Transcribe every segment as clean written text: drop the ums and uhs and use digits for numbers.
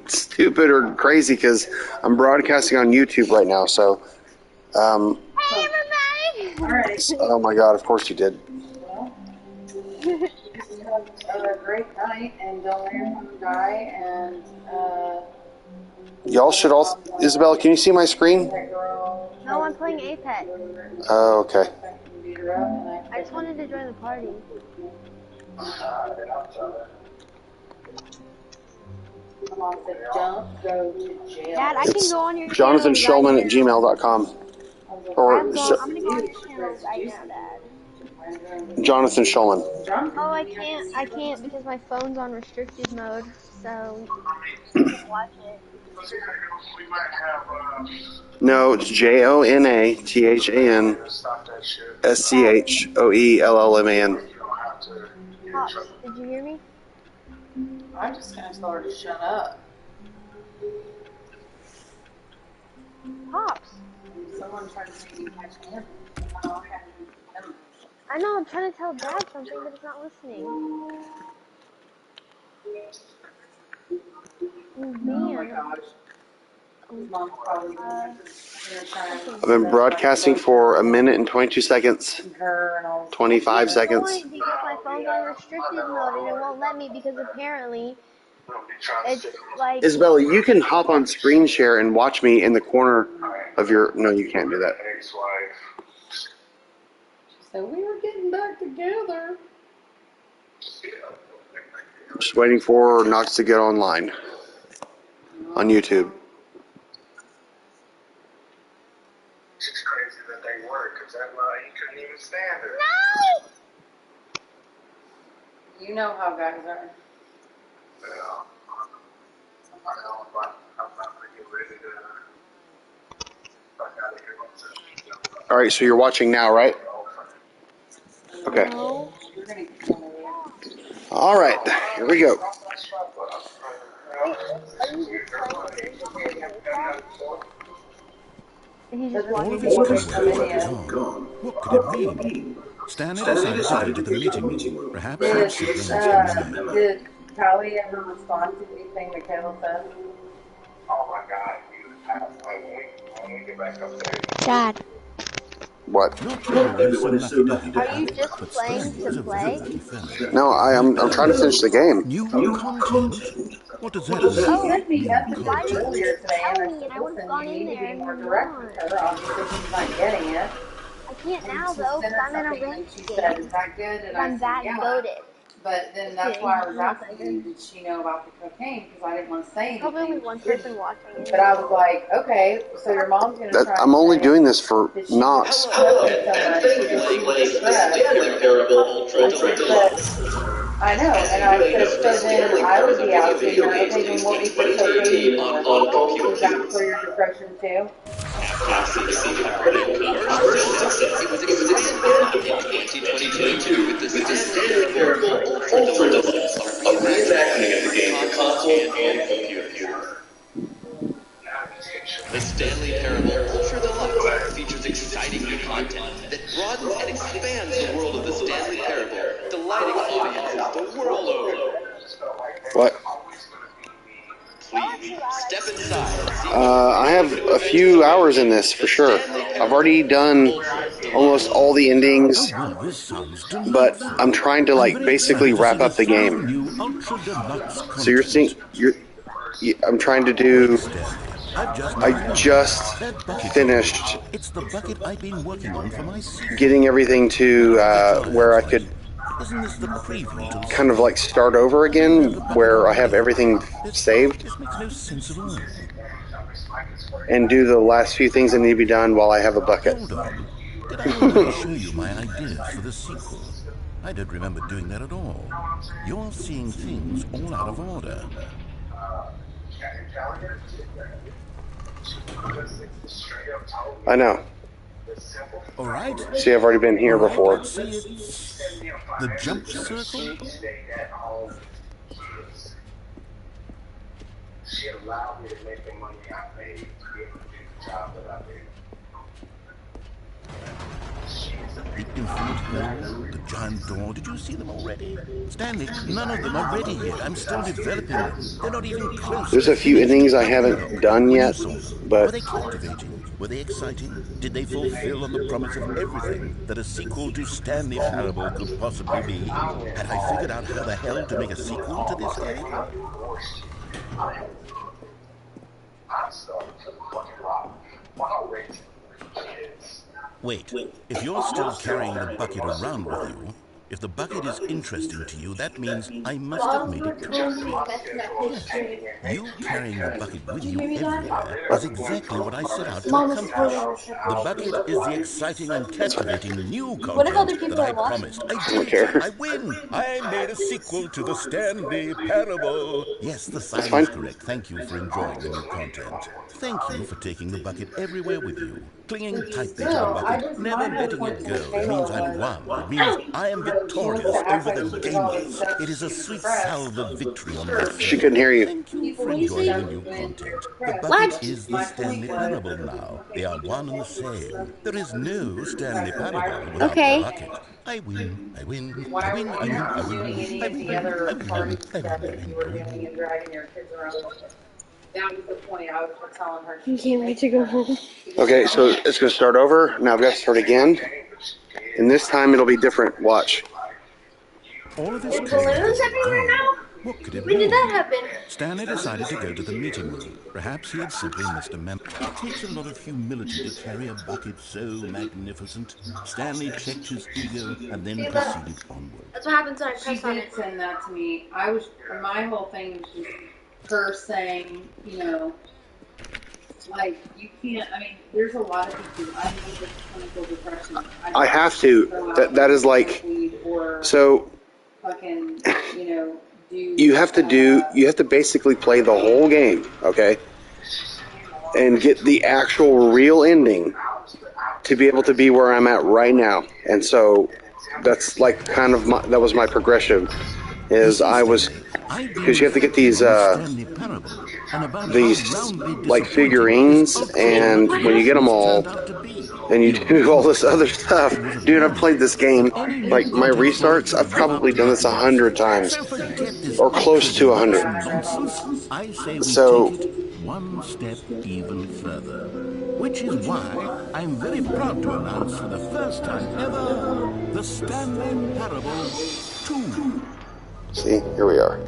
stupid or crazy because I'm broadcasting on YouTube right now. So, Hey everybody! All right. oh my God, of course you did. Well, just have a great night and don't let your phone die. And Y'all should also. Isabel, can you see my screen? No, I'm playing Apex. Oh, okay. I just wanted to join the party. Don't go to jail. Dad, I can go on your Jonathan channel Shulman right at now. gmail.com. Or I'm gonna go on your channel right now, Dad. Jonathan Shulman. Oh, I can't because my phone's on restricted mode, so you can't watch it. No, it's JONATHANSCHOELLMAN. Pops, did you hear me? I'm just gonna tell her to shut up. Pops. Someone tried to make me catch him. I know, I'm trying to tell Dad something, but he's not listening. Oh, man. Gosh. Mom's probably I've been broadcasting for 1 minute and 22 seconds. 25 seconds. Because my phone's on restricted mode and it won't let me because apparently it's like... Isabella, you can hop on screen share and watch me in the corner of your... No, you can't do that. So we were getting back together. I'm just waiting for Knox to get online on YouTube. It's crazy that they work, because that lie, you couldn't even stand her. You know how guys are. Well, I'm not going to get ready to fuck out of here. All right, so you're watching now, right? Okay. No. All right, here we go. Wait, are you just playing and he's just All watching of his videos? customers were gone. What could it mean? Stanley decided to go to the meeting room. Perhaps he'd see them. Did Callie ever respond to anything that Caleb said? Oh my God, when we get back up there. Dad, What? Not everyone is so lucky to are have you it, just but playing Stanley to is a very play? lucky fellow. No, I'm trying to finish the game. New content? What does that She mean? sent me New messages Why didn't content? you earlier today, and tell I me said, and I would have listen, gone you in need to there be and more you direct won? with her. Obviously, she's not getting it. I can't now She though sent because her I'm in a something, and ranked she game. said, is that good? And I I'm said, that yeah. goated. But then Just that's kidding. why I was I'm not asking that you, good. did she know about the cocaine? Because I didn't want to say Probably only anything. one person watching. But I was like, okay, so your mom's going to try I'm only to doing this for say that she Knox. Hello, and thank you for playing Stanley Parable Ultra Deluxe. I know, and I said, so then I would be asking her, okay, then what was the cocaine for? Was that for your depression too? After receiving credit commercial success, it was expanded in 2022 with the Stanley Parable Ultra Deluxe, a reimagining of the game for console and computer. The Stanley Parable Ultra Deluxe features exciting new content that broadens and expands the world of the Stanley Parable, delighting audiences the world over. What? Please, step inside and see I have a few hours in this for sure. I've already done almost all the endings, Oh, well, this sounds but delightful. I'm trying to I'm like very basically excited to wrap see up the this fine game. new Ultra Deluxe So you're seeing, content. I'm trying to Wait, do. Stanley, I've just I remembered. just That bucket finished it's the bucket I've been working on for my sequel. getting everything to Now, get your where I hands on could it. Isn't this the preview to the kind of sequel? like start over How do you again, have the bucket where I have already? everything saved, This makes no sense at all. and do the last few things that need to be done while I have a bucket. Hold on. Did I already show you my ideas for the sequel? I don't remember doing that at all. You're seeing things all out of order. I know. All right. See, I've already been here All right, before. let's see it. The jump circle? She allowed me to make the money I made to be able to do the job that I did. The infinite hole, the giant door, did you see them already? Stanley, none of them are ready yet. I'm still developing them. They're not even close There's to a few finished. endings I How did you know? haven't done When you yet, saw them, were but they captivating? Were they exciting? Did they fulfill on the promise of everything that a sequel to Stanley Parable could possibly be? Had I figured out how the hell to make a sequel to this game? Wait, if you're still carrying the bucket around with you, if the bucket is interesting to you, that means I must have made it correctly. Yes, you carrying the bucket with you everywhere is exactly what I set out to accomplish. The bucket is the exciting and captivating new What if other content that people I are watching? promised. I I did don't it. care. I win. I made a sequel to the Stanley Parable. Yes, the That's sign fine. is correct. Thank you for enjoying the new content. Thank you for taking the bucket everywhere with you. Clinging tightly to the bucket, never letting it go. It means I've won. It means I am victorious over the gamers. It is a sweet salve of victory on my She throat. couldn't hear you. Thank you for What'd you enjoying say? the new content. The bucket What? is the Stanley Parable now. They are one and the same. There is no Stanley Parable without the Okay. bucket. I win, I win, I Why win, were I you win, I not win, doing any I of win, the I other win, I party win, I stuff win, that I you win, were I win. doing and dragging your kids around with you? That was the point I was telling her. You can't wait to go home. Okay, so it's going to start over. Now I've got to start again. And this time it'll be different. Watch. All of his There's clothes balloons got everywhere gone. now? What could it When did that mean? happen? Stanley decided to go to the meeting room. Perhaps he had simply missed a memo. It takes a lot of humility to carry a bucket so magnificent. Stanley checked his ego and then proceeded onward. That's what happens when I She press on did it. send that to me. My whole thing was just her saying, like, you can't, there's a lot of people, I know with clinical depression. I have to. That is like, so Fucking, do. you have to basically play the whole game, okay? And get the actual real ending to be able to be where I'm at right now. And so that's like kind of that was my progression. Is I was, because you have to get these like figurines, and when you get them all, and you do all this other stuff, dude, I've played this game, like my restarts, I've probably done this 100 times, or close to 100. I say we So, take it one step even further. Which is why I'm very proud to announce for the first time ever, the Stanley Parable 2. see, here we are.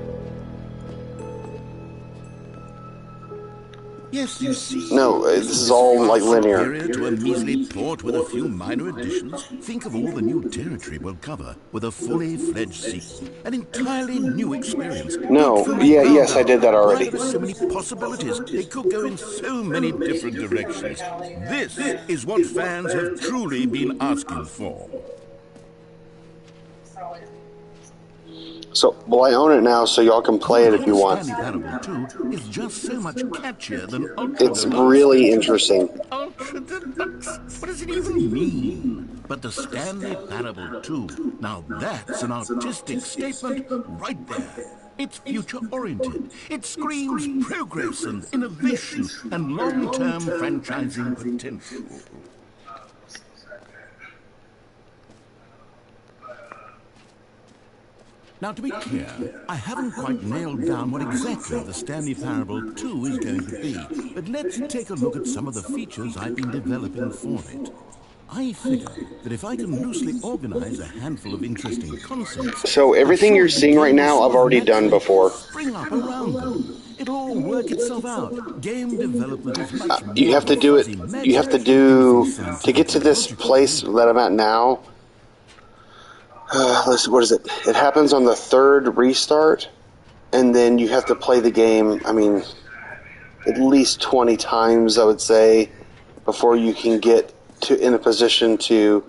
Yes, you see. No, this is all like linear. Superior to a measly port with a few minor additions. Think of all the new territory we'll cover with a fully fledged sequel. An entirely new experience. No, Built from the yeah, ground yes, I up. did that Why, already. there are so many possibilities. It could go in so many different directions. This is what fans have truly been asking for. So, well, I own it now, so y'all can play it if you want. Stanley Parable 2 is just so much catchier than It's really interesting. Ultra Deluxe? What does it even mean? But the Stanley Parable 2, now that's an artistic statement right there. It's future-oriented. It screams progress and innovation and long-term franchising potential. Now, to be clear, I haven't quite nailed down what exactly the Stanley Parable 2 is going to be, but let's take a look at some of the features I've been developing for it. I figure that if I can loosely organize a handful of interesting concepts... So everything you're seeing right now, I've already done before. ...spring up around them. It'll all work itself out. Game development is much more You have to do it. You have to do to get to this place that I'm at now. What is it? It happens on the third restart, and then you have to play the game, at least 20 times, I would say, before you can get in a position to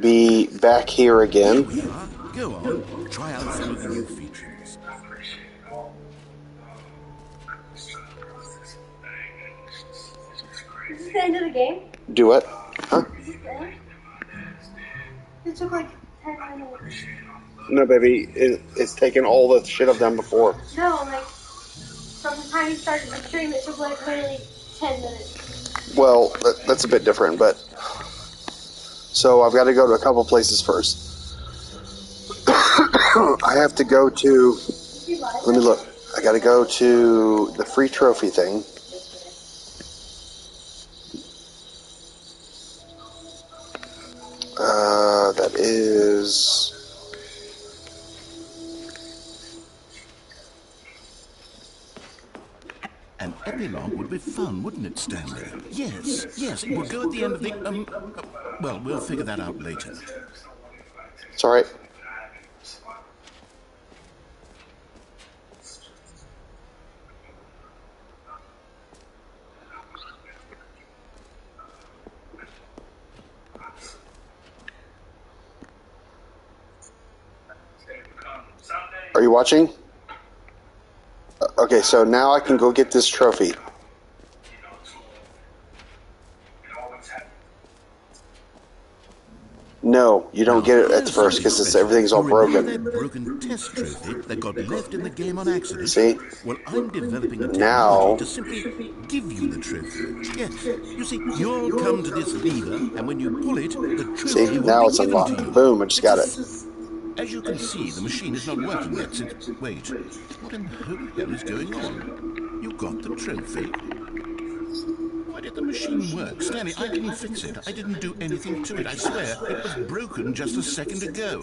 be back here again. Here we are. Go on, try out some of the new features. Is this the end of the game? Do what? Huh? Is this the end? It took like 10 minutes. No, baby, it's taken all the shit I've done before. No, like, from the time you started the stream, it took like literally 10 minutes. Well, that's a bit different, but So I've got to go to a couple places first. I have to go to, let me look. I got to go to the free trophy thing. That is... An epilogue would be fun, wouldn't it, Stanley? Yes, yes, it would go at the end of the, well, we'll figure that out later. It's all right. Are you watching? Okay, so now I can go get this trophy. No, you don't get it at first because everything's all broken. That broken test trophy that got left in the game on accident? See? Well, I'm developing a Now... technology to simply give you the trophy. Yes. You see, you'll come to this lever, and when you pull it, the trophy See? will Now be it's given unlocked. to you. Boom, I just got it. As you can see, the machine is not working yet since... Wait, what in the holy hell is going on? You got the trophy? Why did the machine work? Stanley, I didn't fix it. I didn't do anything to it. I swear, it was broken just a second ago.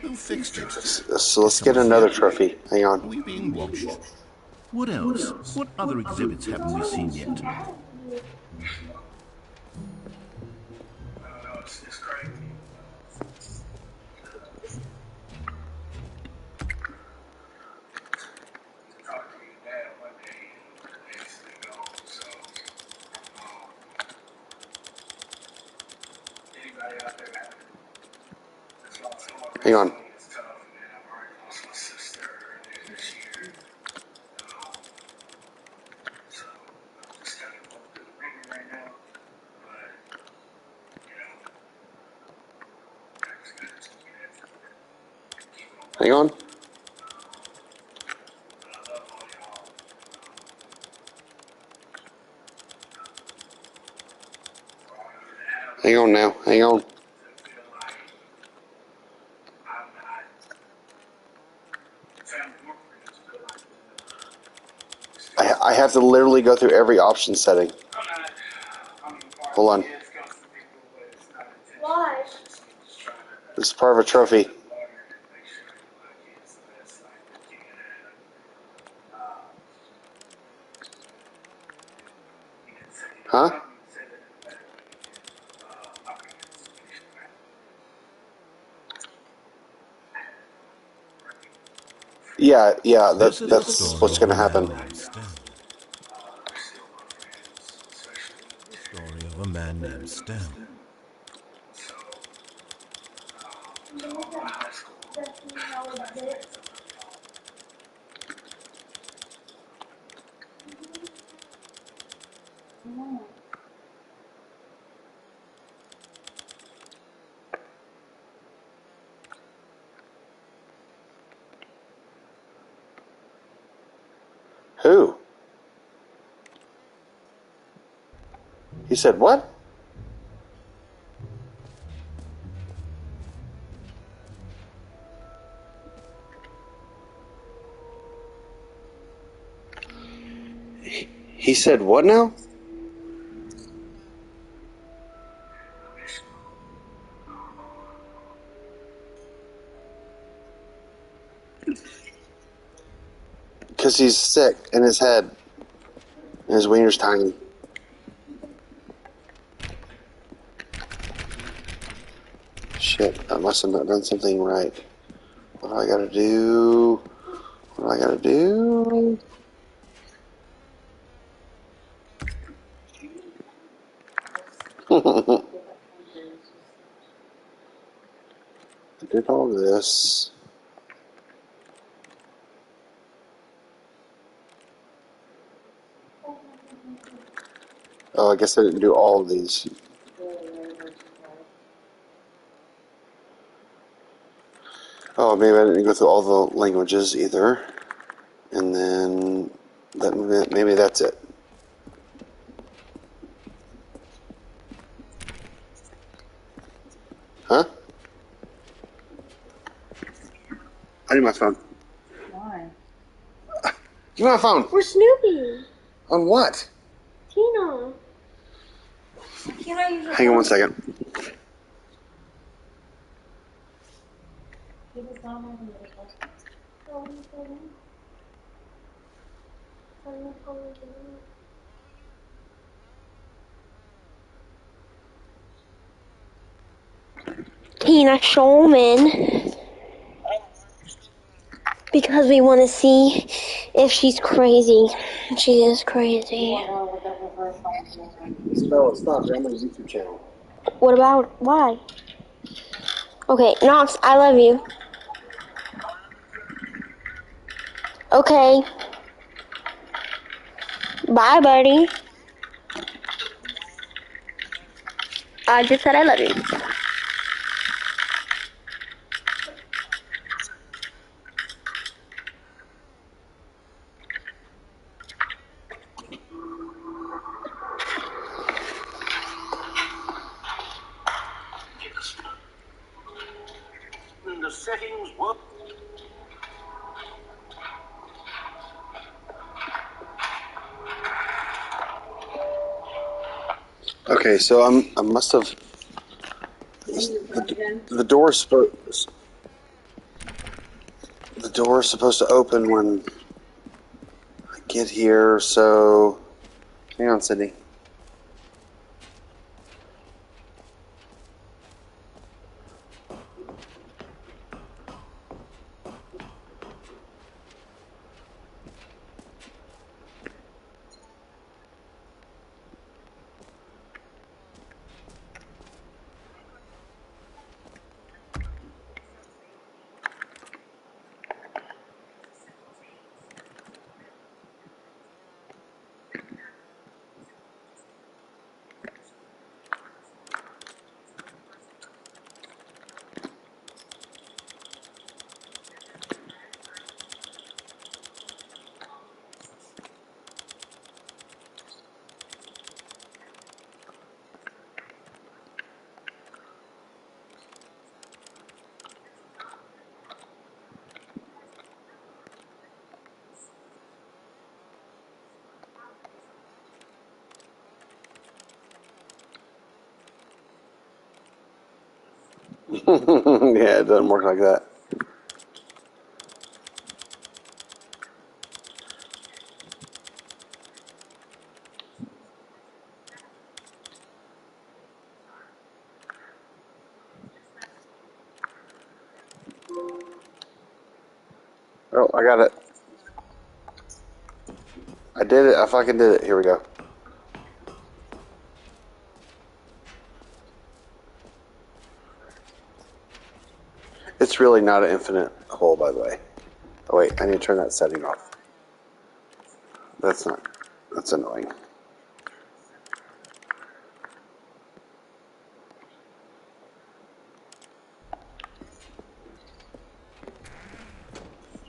Who fixed it? So let's get another trophy. Hang on. Are we being watched? What else? What other exhibits haven't we seen yet? Hang on. Hang on. Hang on now. Hang on. I have to literally go through every option setting. Hold on. Why? This is part of a trophy. Huh? Yeah, that's what's going to happen. The story of a man named Stanley. Who? He said what? He said what now? Because he's sick in his head. And his wiener's tiny. Shit, I must have not done something right. What do I gotta do? What do I gotta do? I did all this. Oh, I guess I didn't do all of these. Oh, maybe I didn't go through all the languages either. And then maybe that's it. I need my phone. Why? Give me my phone. For Snoopy. On what? Tina. Can I use your Hang on 1 second. Tina Shulman. Because we want to see if she's crazy. She is crazy. Spell it. Stop. I'm on a YouTube channel. What about why? Okay, Knox, I love you. Okay. Bye, buddy. I just said I love you. The settings work. Okay, so I must have. The door is supposed to open when I get here. So, hang on, Sydney. Yeah, it doesn't work like that. Oh, I got it. I did it. I fucking did it. Here we go. It's really not an infinite hole, by the way. Oh, wait. I need to turn that setting off. That's annoying.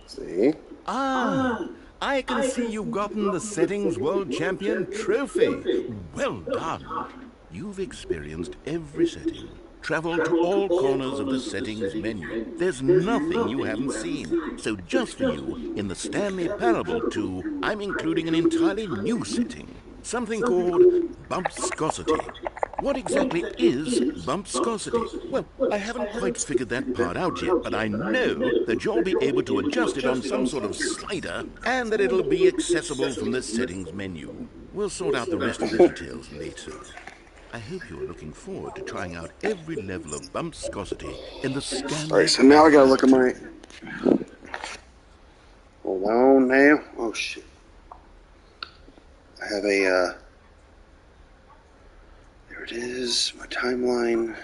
See? Ah, I can see you've gotten the Settings World Champion trophy. Well done. You've experienced every setting, traveled to all corners of the settings menu. There's nothing you haven't seen. So just for you, in the Stanley Parable 2, I'm including an entirely new setting, something called bumpscosity. What exactly is bumpscosity? Well, I haven't quite figured that part out yet, but I know that you'll be able to adjust it on some sort of slider and that it'll be accessible from the settings menu. We'll sort out the rest of the details later. I hope you're looking forward to trying out every level of bumpscosity in the Stanley Alright, so now I gotta look at Parable 2. my... Hold on now. Oh, shit. I have a, there it is, my timeline.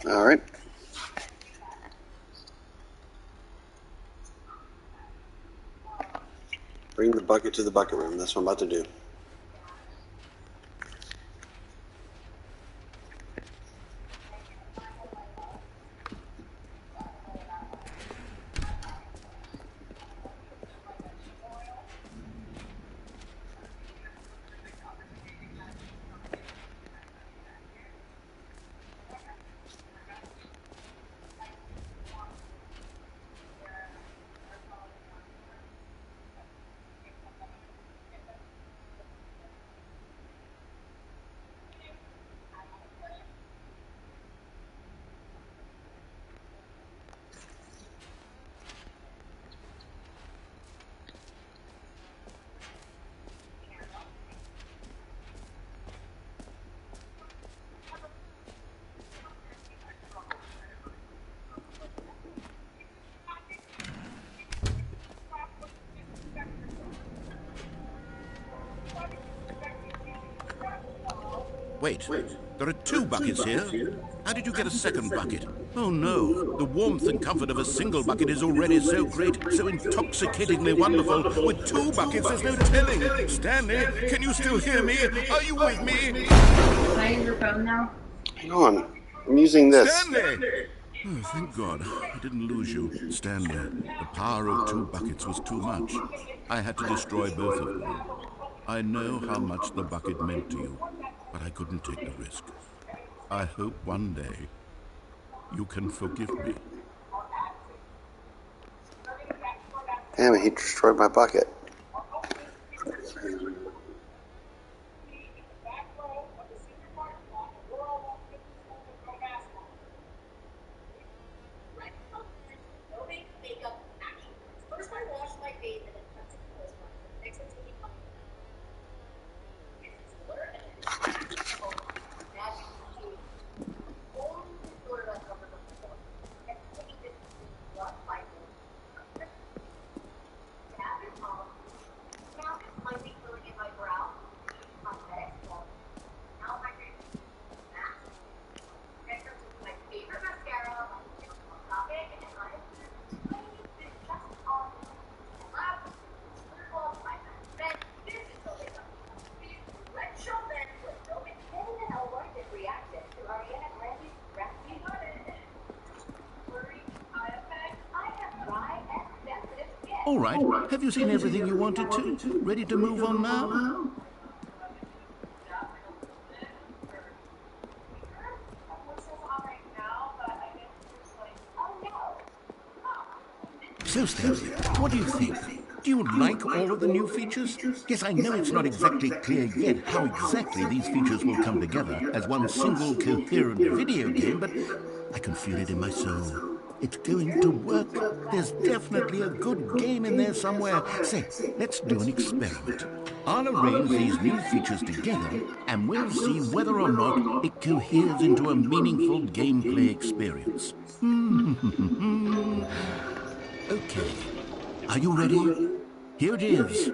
Alright. bucket to the bucket room. That's what I'm about to do. Wait, there are 2 buckets here. How did you get a second bucket? Oh no, the warmth and comfort of a single bucket is already so great, so intoxicatingly wonderful. With 2 buckets, there's no telling. Stanley, can you still hear me? Are you with me? Can I use your phone now? Hang on. I'm using this. Stanley! Oh, thank God. I didn't lose you, Stanley. The power of 2 buckets was too much. I had to destroy both of them. I know how much the bucket meant to you, but I couldn't take the risk. I hope one day you can forgive me. Damn it, he destroyed my bucket. All right, have you seen everything you wanted to? Ready to move on now? So, Stanley, what do you think? Do you like all of the new features? Yes, I know it's not exactly clear yet how exactly these features will come together as one single coherent video game, but I can feel it in my soul. It's going to work. There's definitely a good game in there somewhere. Say, let's do an experiment. I'll arrange these new features together, and we'll see whether or not it coheres into a meaningful gameplay experience. Okay. Are you ready? Here it is.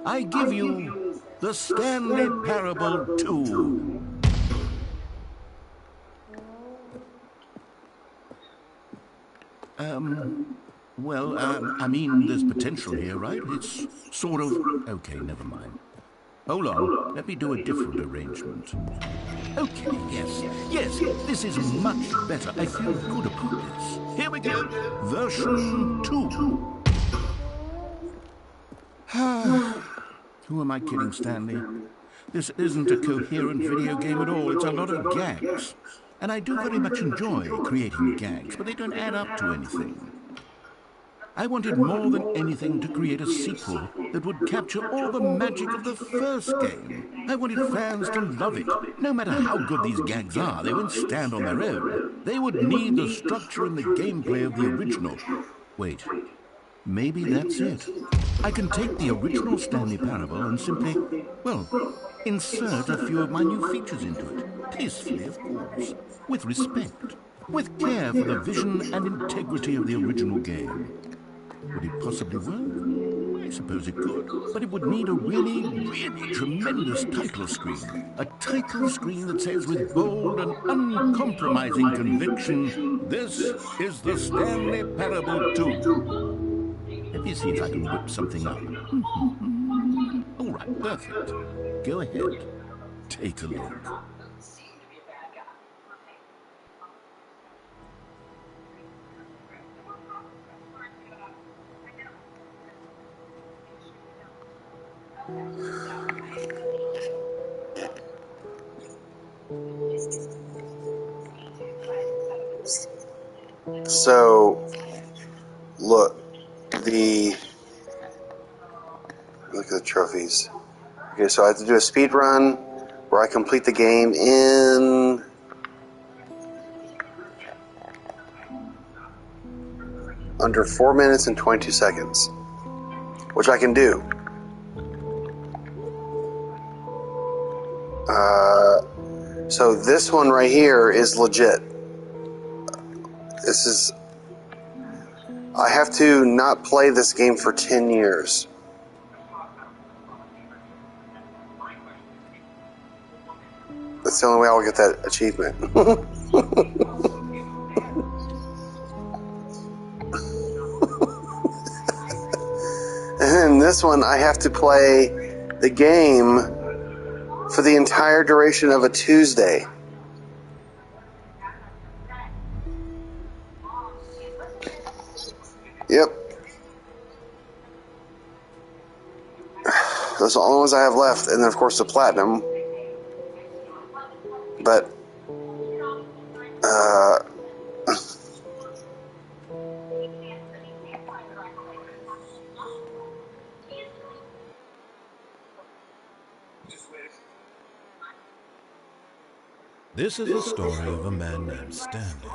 I give you the Stanley Parable 2. I mean, there's potential here, right? It's sort of... Okay, never mind. Hold on, let me do a different arrangement. Okay, yes, this is much better. I feel good about this. Here we go, version 2. Who am I kidding, Stanley? This isn't a coherent video game at all. It's a lot of gags. And I do very much enjoy creating gags, but they don't add up to anything. I wanted more than anything to create a sequel that would capture all the magic of the first game. I wanted fans to love it. No matter how good these gags are, they won't stand on their own. They would need the structure and the gameplay of the original. Wait, maybe that's it. I can take the original Stanley Parable and simply, well, insert a few of my new features into it. Tastefully, of course. With respect. With care for the vision and integrity of the original game. Would it possibly work? I suppose it could. But it would need a really tremendous title screen. A title screen that says with bold and uncompromising conviction, "This is the Stanley Parable 2. Let me see if I can whip something up. Perfect. Go ahead. Take a look. So, look at the trophies. Okay, so I have to do a speed run where I complete the game in under 4 minutes and 22 seconds, which I can do. So this one right here is legit. This is... I have to not play this game for 10 years. That's the only way I'll get that achievement. And this one, I have to play the game for the entire duration of a Tuesday. Yep. Those are the only ones I have left. And then, of course, the platinum. But, This is the story of a man named Stanley.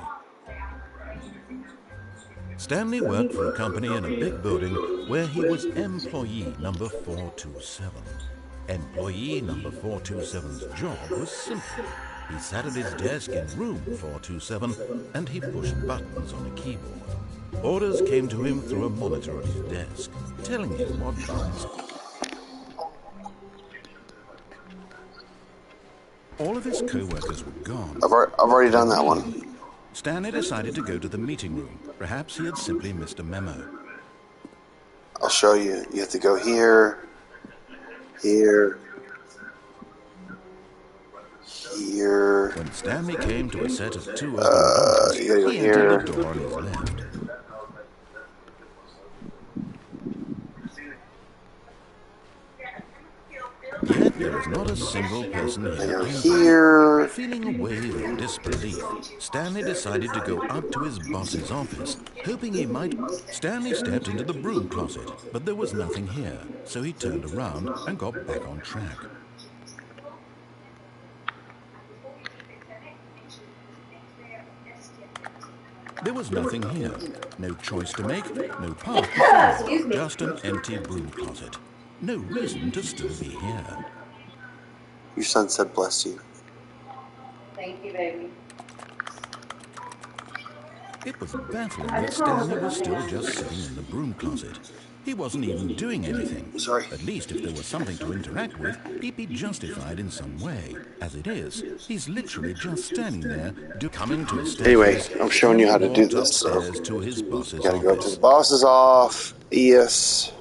Stanley worked for a company in a big building where he was employee number 427. Employee number 427's job was simple. He sat at his desk in room 427 and he pushed buttons on a keyboard. Orders came to him through a monitor at his desk, telling him what buttons. All of his co-workers were gone. I've already done that one. Stanley decided to go to the meeting room. Perhaps he had simply missed a memo. I'll show you. You have to go here, here, here. When Stanley came to a set of two open doors, you gotta go he here. entered the door on his left. Yet there was not a single person here. Here. Feeling a wave of disbelief, Stanley decided to go up to his boss's office, hoping he might... Stanley stepped into the broom closet, but there was nothing here, so he turned around and got back on track. There was nothing here. No choice to make, no path to follow, just an empty broom closet. No reason to still be here. Your son said bless you. Thank you, baby. It was baffling that Stanley was still just sitting in the broom closet. He wasn't even doing anything. Sorry. At least if there was something to interact with, he'd be justified in some way. As it is, he's literally just standing there, coming to his staircase. Anyway, I'm showing you how to do this. So. Upstairs to his boss's Gotta go to office. the boss's off. Yes.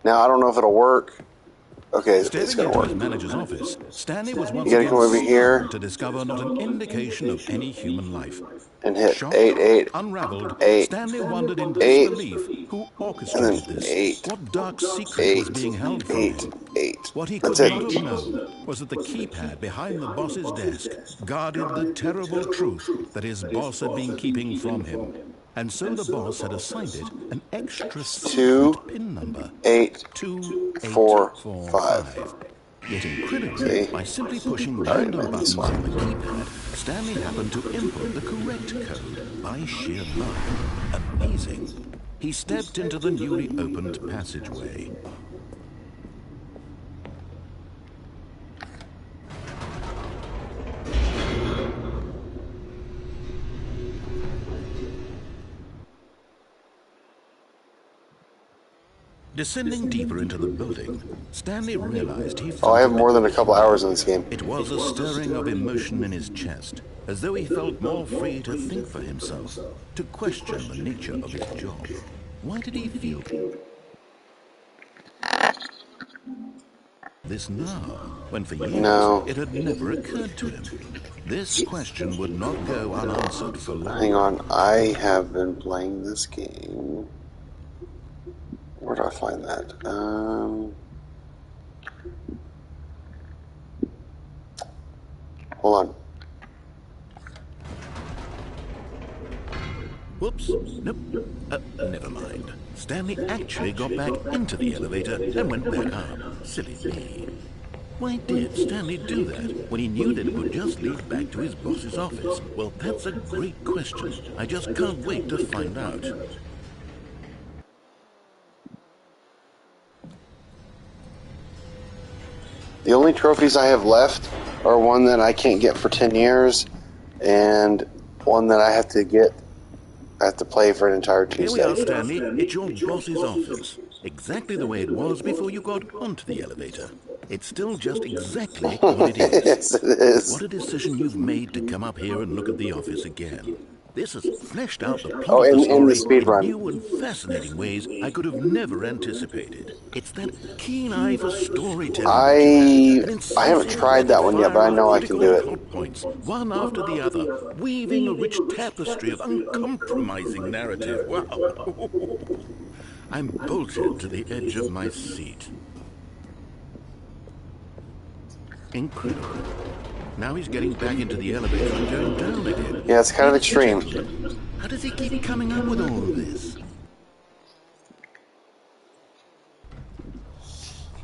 Now, I don't know if it'll work. Okay, it's Stepping gonna into work. his manager's office, Stanley was once You gotta again come over here. stunned to discover not an indication of any human life. And hit Shocked, 8, unraveled, 8, Stanley wondered in 8, disbelief who and orchestrated then this. 8, What dark secret 8, was being held from 8, him? 8. What he could That's not it. have known was that the keypad behind the boss's desk guarded the terrible truth that his boss had been keeping from him. And so the boss had assigned it an extra secret pin number. 8, 2845. Yet incredibly, by simply pushing random buttons on the keypad, Stanley happened to input the correct code by sheer luck. Amazing. He stepped into the newly opened passageway. Descending deeper into the building, Stanley realized he felt Oh, I have more than a couple hours in this game. It was a stirring of emotion in his chest, as though he felt more free to think for himself, to question the nature of his job. Why did he feel... This now, when for years No. it had never occurred to him. This question would not go unanswered for long. Hang on, I have been playing this game. Where do I find that? Hold on. Whoops. Nope. Never mind. Stanley actually got back into the elevator and went back up. Silly me. Why did Stanley do that when he knew that it would just lead back to his boss's office? Well, that's a great question. I just can't wait to find out. The only trophies I have left are one that I can't get for 10 years and one that I have to get. I have to play for an entire Tuesday. Here we are, Stanley. It's your boss's office. Exactly the way it was before you got onto the elevator. It's still just exactly what it is. Yes, it is. What a decision you've made to come up here and look at the office again. This has fleshed out the plot of the in the story speed run. in new and fascinating ways I could have never anticipated. It's that keen eye for storytelling. I haven't tried that one yet, but I know I can do it. Plot points, one after the other, weaving a rich tapestry of uncompromising narrative. Wow. I'm bolted to the edge of my seat. Incredible. Now he's getting back into the elevator and going down again. Yeah, it's kind of extreme. How does he keep coming up with all of this?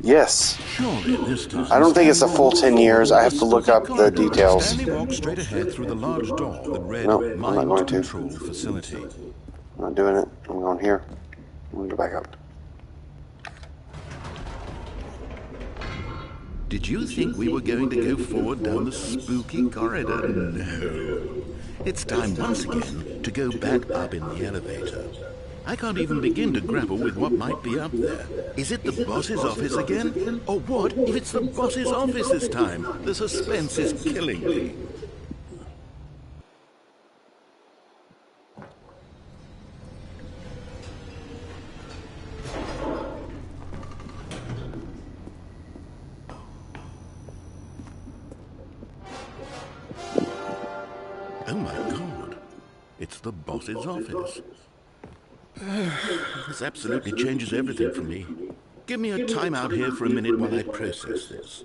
Yes. Surely this time. I don't think it's a full 10 years. I have to look up the details. Stanley walked straight ahead through the large door that read Nope, I'm not Mind going to. Control Facility. I'm not doing it. I'm going here. I'm going to go back up. Did you think we were going to go forward down the spooky corridor? No. It's time once again to go back up in the elevator. I can't even begin to grapple with what might be up there. Is it the boss's office again? Or what if it's the boss's office this time? The suspense is killing me. Oh my God, it's the boss's office. This absolutely changes everything for me. Give me a time out here for a minute while I process this.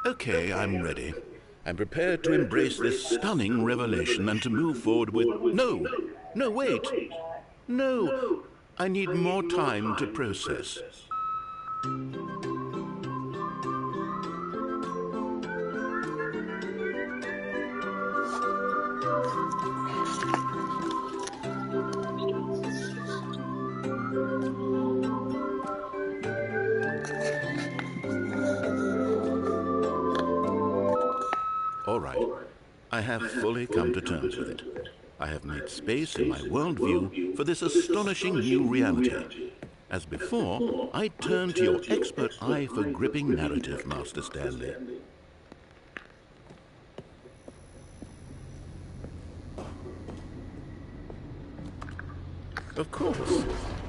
Okay, I'm ready. I'm prepared to embrace this stunning revelation and to move forward with... No, wait. No, I need more time to process. All right, I have fully come to terms with it. I have made space in my worldview for this astonishing new reality. As before, I turn to your expert eye for gripping narrative, Master Stanley. Of course.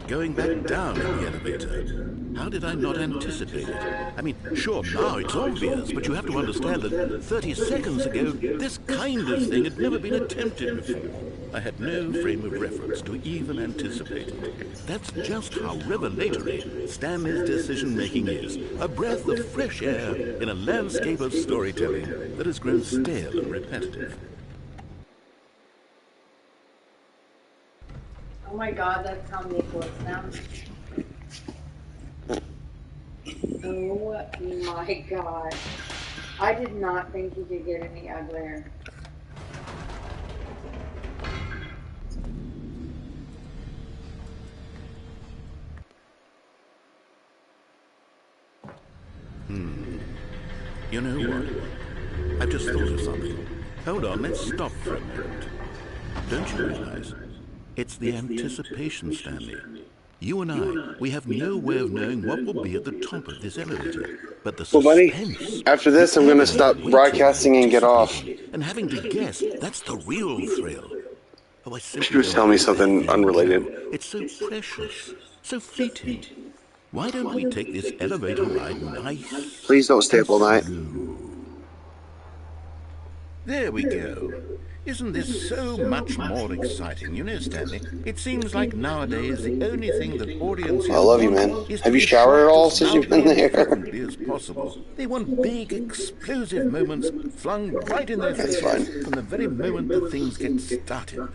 Going back down in the elevator. How did I not anticipate it? I mean, sure, now it's obvious, but you have to understand that 30 seconds ago, this kind of thing had never been attempted before. I had no frame of reference to even anticipate it. That's just how revelatory Stanley's decision-making is. A breath of fresh air in a landscape of storytelling that has grown stale and repetitive. Oh my God, that's how Nicholas sounds. Oh my God. I did not think he could get any uglier. You know what? I've just thought of something. Hold on, let's stop for a moment. Don't you realize? It's the anticipation, Stanley. You and I, we have no way of knowing what will be at the top of this elevator. But the Well, buddy, suspense, after this, I'm going to stop broadcasting and get off. and having to guess, that's the real thrill. Oh, I She simply was don't telling me want that something feeling unrelated. go. It's so precious, so fleeting. Why don't we take this elevator ride nice Please don't stay and up all night. slow? There we go. Isn't this so much more exciting? You know, Stanley, it seems like nowadays the only thing that audiences I love you, want man. is Have to you be showered at shocked all as since you've been loudly and there? frequently as possible. They want big, explosive moments flung right in their That's faces fine. from the very moment that things get started.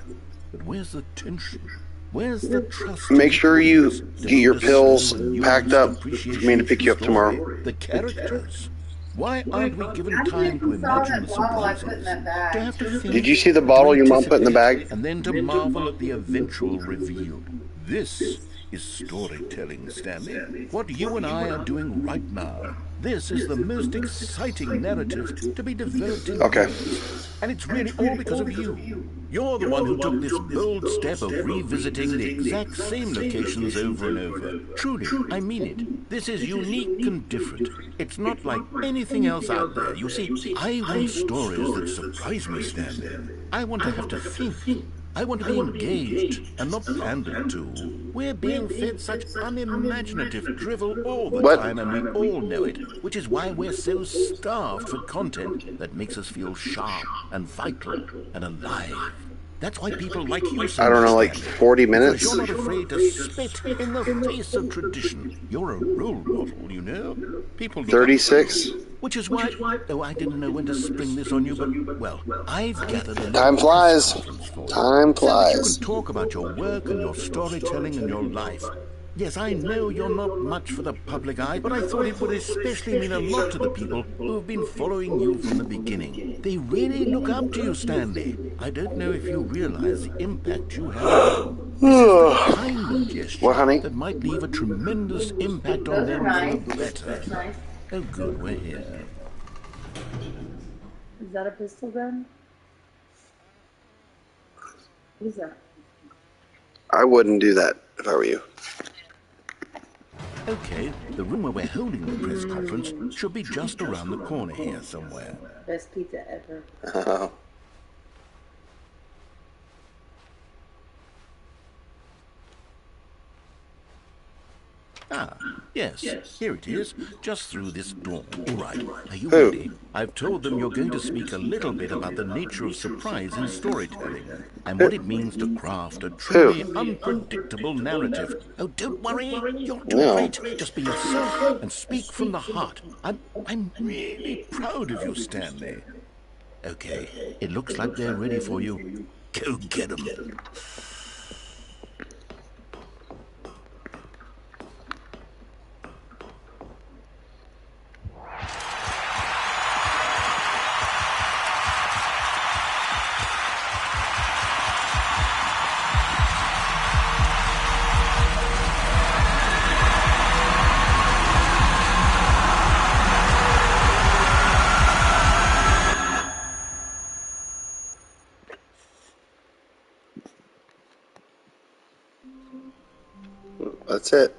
But where's the tension? Where's the trust in Make the sure you audience to get your build a pills slow and packed nuanced up for me appreciation to for pick the you up story, tomorrow. the characters? Why aren't we given I time to even saw imagine the that bottle I put in surprises, that to bag. have to Did think, you see the to bottle your mom put in the anticipate, bag? and then to marvel at the eventual reveal? This is storytelling, Stanley. What you and I are doing right now. This is the most exciting narrative to be developed in Okay. years. And it's really all because of you. You're the one who took this bold step of revisiting the exact same locations over and over. Truly, I mean it. This is unique and different. It's not like anything else out there. You see, I want stories that surprise me, Stanley. I want to have to think. I want to be engaged and not pandered to. We're being fed such unimaginative drivel all the What? time, and we all know it, which is why we're so starved for content that makes us feel sharp and vital and alive. That's why people like you so I don't much, know, like Stanley. 40 Because minutes? you're not afraid to spit in the face of tradition. You're a role model, you know? People look up to 36? you. Which is why, oh, I didn't know when to spring this on you, but, well, I've gathered a little Time press flies. conference for you. Time So that you can flies. talk about your work and your storytelling and your life. Yes, I know you're not much for the public eye, but I thought it would especially mean a lot to the people who have been following you from the beginning. They really look up to you, Stanley. I don't know if you realize the impact you have on them. This is the kind of gesture What, honey? that might leave a tremendous impact on Those are them for the nice. better. That's nice. Oh, good, we're here. Is that a pistol gun? What is that? I wouldn't do that if I were you. Okay, the room where we're holding the press conference should be just around the corner here somewhere. Best pizza ever. Ah, yes, here it is, just through this door. All right, are you Who? ready? I've told them you're going to speak a little bit about the nature of surprise in storytelling and what it means to craft a truly unpredictable narrative. Oh, don't worry, you'll do No. great. Just be yourself and speak from the heart. I'm really proud of you, Stanley. Okay, it looks like they're ready for you. Go get them. That's it.